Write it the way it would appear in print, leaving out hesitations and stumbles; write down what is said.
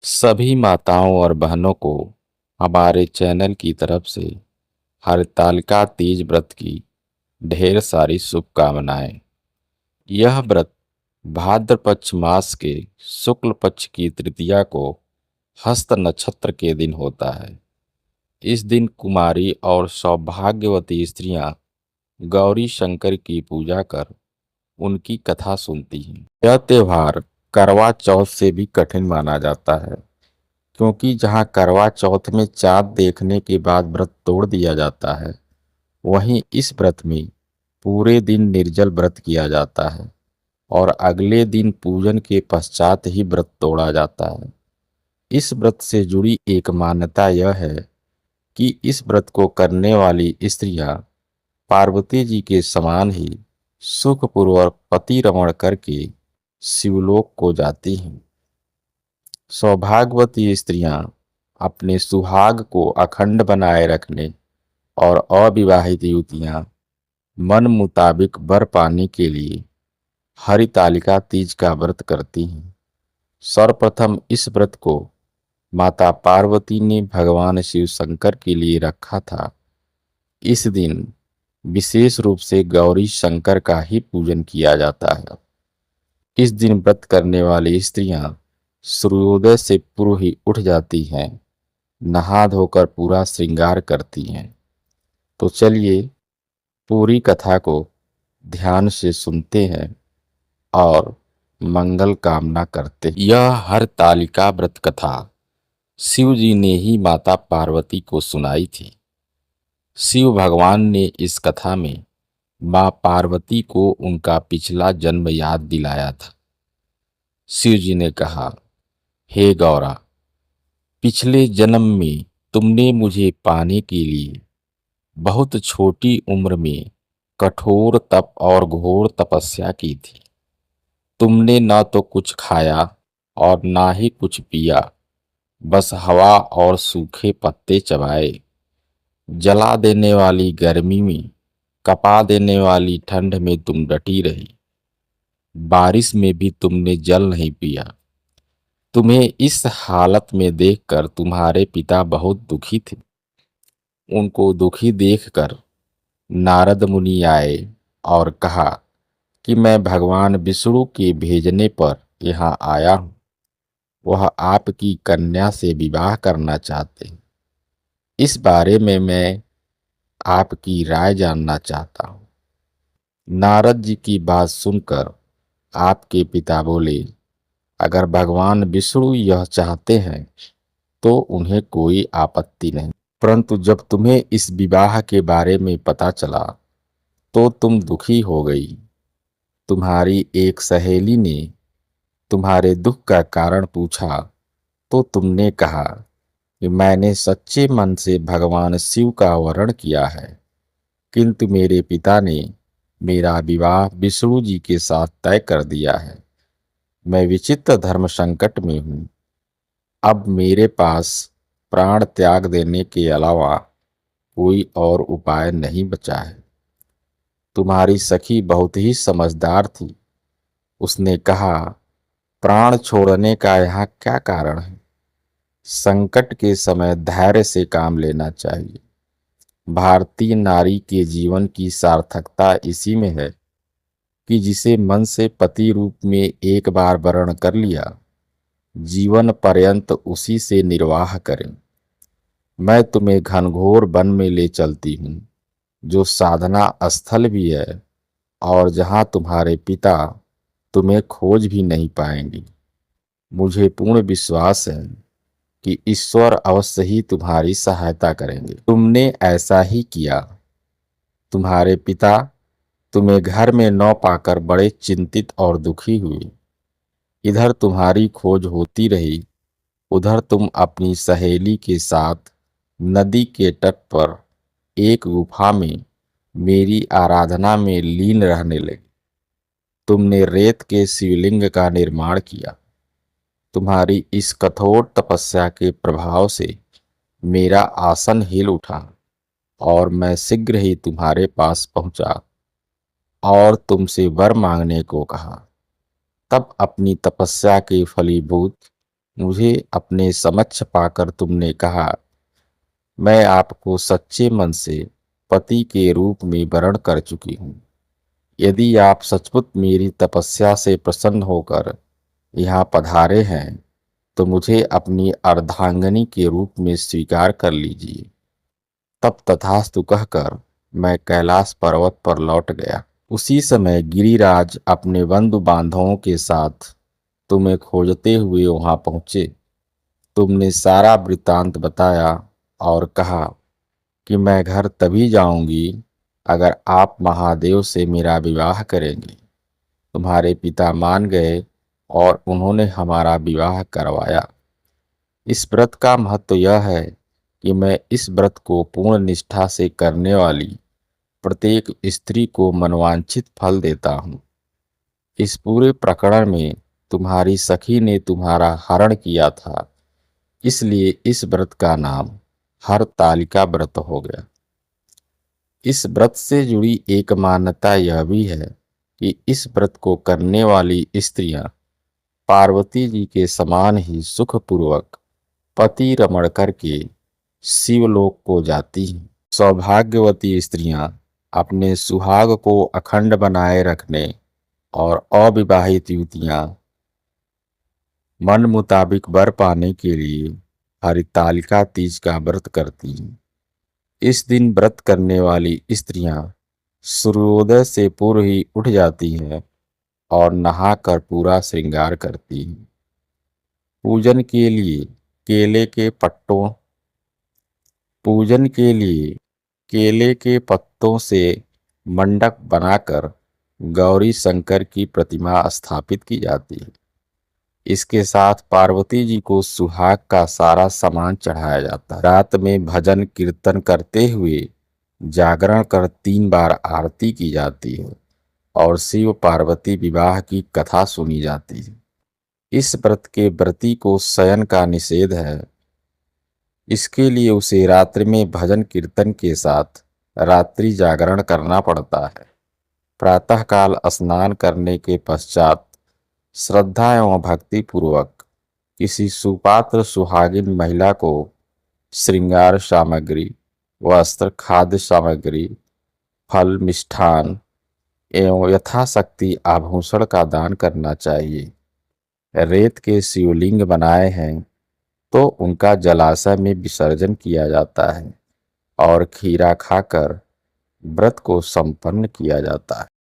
सभी माताओं और बहनों को हमारे चैनल की तरफ से हरतालिका तीज व्रत की ढेर सारी शुभकामनाएं। यह व्रत भाद्र पक्ष मास के शुक्ल पक्ष की तृतीया को हस्त नक्षत्र के दिन होता है। इस दिन कुमारी और सौभाग्यवती स्त्रियां गौरी शंकर की पूजा कर उनकी कथा सुनती हैं। यह त्योहार करवा चौथ से भी कठिन माना जाता है, क्योंकि जहाँ करवा चौथ में चाँद देखने के बाद व्रत तोड़ दिया जाता है, वहीं इस व्रत में पूरे दिन निर्जल व्रत किया जाता है और अगले दिन पूजन के पश्चात ही व्रत तोड़ा जाता है। इस व्रत से जुड़ी एक मान्यता यह है कि इस व्रत को करने वाली स्त्रियां पार्वती जी के समान ही सुखपूर्वक पति रमण करके शिवलोक को जाती हैं। सौभाग्यवती स्त्रियां अपने सुहाग को अखंड बनाए रखने और अविवाहित युवतियां मन मुताबिक वर पाने के लिए हरितालिका तीज का व्रत करती हैं। सर्वप्रथम इस व्रत को माता पार्वती ने भगवान शिव शंकर के लिए रखा था। इस दिन विशेष रूप से गौरी शंकर का ही पूजन किया जाता है। इस दिन व्रत करने वाली स्त्रियां सूर्योदय से पूर्व ही उठ जाती हैं, नहा धोकर पूरा श्रृंगार करती हैं। तो चलिए पूरी कथा को ध्यान से सुनते हैं और मंगल कामना करते हैं। यह हरतालिका व्रत कथा शिव जी ने ही माता पार्वती को सुनाई थी। शिव भगवान ने इस कथा में मां पार्वती को उनका पिछला जन्म याद दिलाया था। शिव जी ने कहा, हे गौरा, पिछले जन्म में तुमने मुझे पाने के लिए बहुत छोटी उम्र में कठोर तप और घोर तपस्या की थी। तुमने न तो कुछ खाया और ना ही कुछ पिया, बस हवा और सूखे पत्ते चबाए। जला देने वाली गर्मी में, कपा देने वाली ठंड में तुम डटी रही। बारिश में भी तुमने जल नहीं पिया। तुम्हें इस हालत में देखकर तुम्हारे पिता बहुत दुखी थे। उनको दुखी देखकर नारद मुनि आए और कहा कि मैं भगवान विष्णु के भेजने पर यहाँ आया हूँ। वह आपकी कन्या से विवाह करना चाहते हैं। इस बारे में मैं आपकी राय जानना चाहता हूँ। नारद जी की बात सुनकर आपके पिता बोले, अगर भगवान विष्णु यह चाहते हैं तो उन्हें कोई आपत्ति नहीं, परंतु जब तुम्हें इस विवाह के बारे में पता चला तो तुम दुखी हो गई। तुम्हारी एक सहेली ने तुम्हारे दुख का कारण पूछा तो तुमने कहा कि मैंने सच्चे मन से भगवान शिव का वरण किया है, किंतु मेरे पिता ने मेरा विवाह विष्णु जी के साथ तय कर दिया है। मैं विचित्र धर्म संकट में हूँ। अब मेरे पास प्राण त्याग देने के अलावा कोई और उपाय नहीं बचा है। तुम्हारी सखी बहुत ही समझदार थी। उसने कहा, प्राण छोड़ने का यहाँ क्या कारण है? संकट के समय धैर्य से काम लेना चाहिए। भारतीय नारी के जीवन की सार्थकता इसी में है कि जिसे मन से पति रूप में एक बार वरण कर लिया, जीवन पर्यंत उसी से निर्वाह करें। मैं तुम्हें घनघोर वन में ले चलती हूँ, जो साधना स्थल भी है और जहाँ तुम्हारे पिता तुम्हें खोज भी नहीं पाएंगे। मुझे पूर्ण विश्वास है कि ईश्वर अवश्य ही तुम्हारी सहायता करेंगे। तुमने ऐसा ही किया। तुम्हारे पिता तुम्हें घर में न पाकर बड़े चिंतित और दुखी हुए। इधर तुम्हारी खोज होती रही, उधर तुम अपनी सहेली के साथ नदी के तट पर एक गुफा में मेरी आराधना में लीन रहने लगे। तुमने रेत के शिवलिंग का निर्माण किया। तुम्हारी इस कठोर तपस्या के प्रभाव से मेरा आसन हिल उठा और मैं शीघ्र ही तुम्हारे पास पहुंचा और तुमसे वर मांगने को कहा। तब अपनी तपस्या के फलीभूत मुझे अपने समक्ष पाकर तुमने कहा, मैं आपको सच्चे मन से पति के रूप में वरण कर चुकी हूँ। यदि आप सचमुच मेरी तपस्या से प्रसन्न होकर यहाँ पधारे हैं तो मुझे अपनी अर्धांगिनी के रूप में स्वीकार कर लीजिए। तब तथास्तु कहकर मैं कैलाश पर्वत पर लौट गया। उसी समय गिरिराज अपने बंधु बांधवों के साथ तुम्हें खोजते हुए वहां पहुंचे। तुमने सारा वृत्तांत बताया और कहा कि मैं घर तभी जाऊंगी अगर आप महादेव से मेरा विवाह करेंगे। तुम्हारे पिता मान गए और उन्होंने हमारा विवाह करवाया। इस व्रत का महत्व यह है कि मैं इस व्रत को पूर्ण निष्ठा से करने वाली प्रत्येक स्त्री को मनवांछित फल देता हूँ। इस पूरे प्रकरण में तुम्हारी सखी ने तुम्हारा हरण किया था, इसलिए इस व्रत का नाम हरतालिका व्रत हो गया। इस व्रत से जुड़ी एक मान्यता यह भी है कि इस व्रत को करने वाली स्त्रियां पार्वती जी के समान ही सुखपूर्वक पति रमण करके शिवलोक को जाती हैं। सौभाग्यवती स्त्रियां अपने सुहाग को अखंड बनाए रखने और अविवाहित युवतियां मन मुताबिक वर पाने के लिए हरितालिका तीज का व्रत करती हैं। इस दिन व्रत करने वाली स्त्रियां सूर्योदय से पूर्व ही उठ जाती हैं और नहाकर पूरा श्रृंगार करती हैं। पूजन के लिए केले के पत्तों पूजन के लिए केले के पत्तों से मंडप बनाकर गौरी शंकर की प्रतिमा स्थापित की जाती है। इसके साथ पार्वती जी को सुहाग का सारा सामान चढ़ाया जाता है। रात में भजन कीर्तन करते हुए जागरण कर 3 बार आरती की जाती है और शिव पार्वती विवाह की कथा सुनी जाती है। इस व्रत के व्रती को शयन का निषेध है। इसके लिए उसे रात्रि में भजन कीर्तन के साथ रात्रि जागरण करना पड़ता है। प्रातःकाल स्नान करने के पश्चात श्रद्धा एवं भक्ति पूर्वक किसी सुपात्र सुहागिन महिला को श्रृंगार सामग्री, वस्त्र, खाद्य सामग्री, फल, मिष्ठान एवं यथाशक्ति आभूषण का दान करना चाहिए। रेत के शिवलिंग बनाए हैं तो उनका जलाशय में विसर्जन किया जाता है और खीरा खाकर व्रत को संपन्न किया जाता है।